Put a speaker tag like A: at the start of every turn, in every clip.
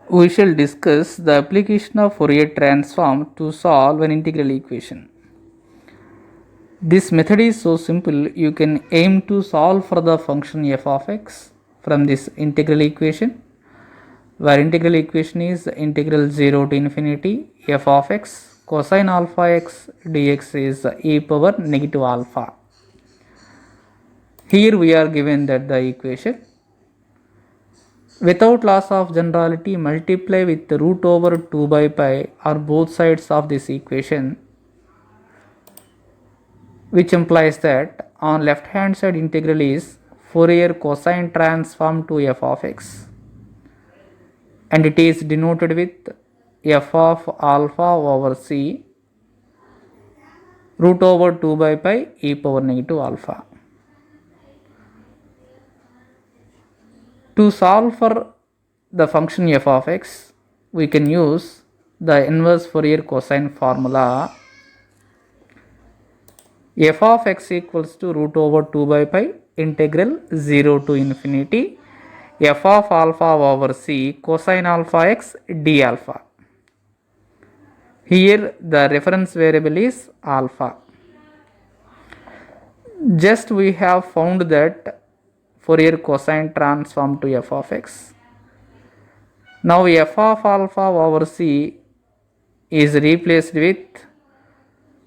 A: We shall discuss the application of Fourier transform to solve an integral equation. This method is so simple, you can aim to solve for the function f of x from this integral equation, where integral equation is integral 0 to infinity f of x cosine alpha x dx is e power negative alpha. Here we are given that the equation. Without loss of generality, multiply with root over 2 by pi on both sides of this equation, which implies that on left hand side integral is Fourier cosine transform to f of x, and it is denoted with f of alpha over c root over 2 by pi e power negative alpha. To solve for the function f of x, we can use the inverse Fourier cosine formula. F of x equals to root over 2 by pi integral 0 to infinity f of alpha over c cosine alpha x d alpha. Here the reference variable is alpha. Just we have found that Fourier cosine transform to f of x. Now f of alpha over c is replaced with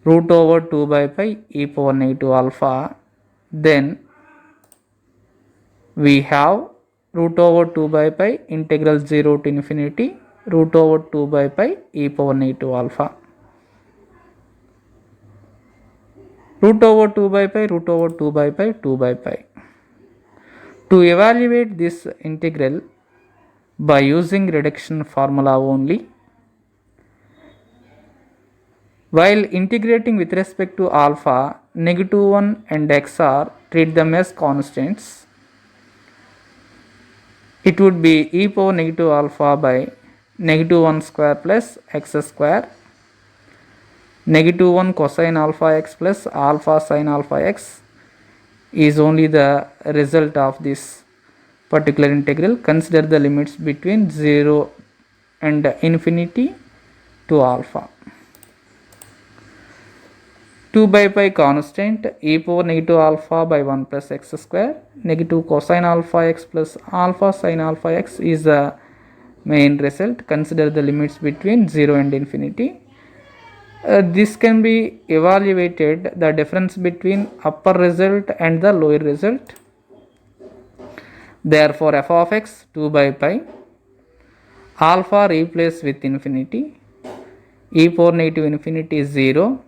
A: root over 2 by pi e power negative alpha. Then we have root over 2 by pi integral 0 to infinity root over 2 by pi e power negative alpha. Root over 2 by pi, root over 2 by pi, 2 by pi. To evaluate this integral by using reduction formula only, while integrating with respect to alpha, negative 1 and x are treat them as constants. It would be e power negative alpha by negative 1 square plus x square, negative 1 cosine alpha x plus alpha sin alpha x is only the result of this particular integral. Consider the limits between 0 and infinity to alpha. 2 by pi constant e power negative alpha by 1 plus x square, negative cosine alpha x plus alpha sin alpha x is the main result. Consider the limits between 0 and infinity. This can be evaluated the difference between upper result and the lower result. Therefore f of x 2 by pi, alpha replaced with infinity, e power negative infinity is 0,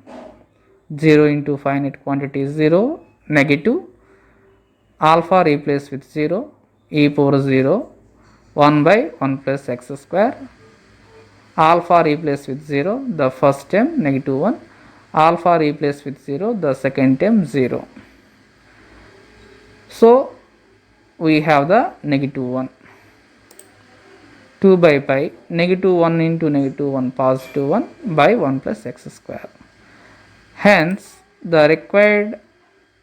A: 0 into finite quantity is 0, negative, alpha replaced with 0, e power 0, 1 by 1 plus x square, alpha replaced with 0, the first term negative 1, alpha replaced with 0, the second term 0. So we have the negative 1. 2 by pi, negative 1 into negative 1, positive 1 by 1 plus x square. Hence, the required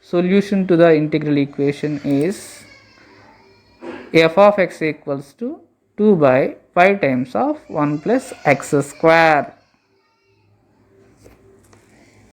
A: solution to the integral equation is f of x equals to 2 by pi times of 1 plus x square.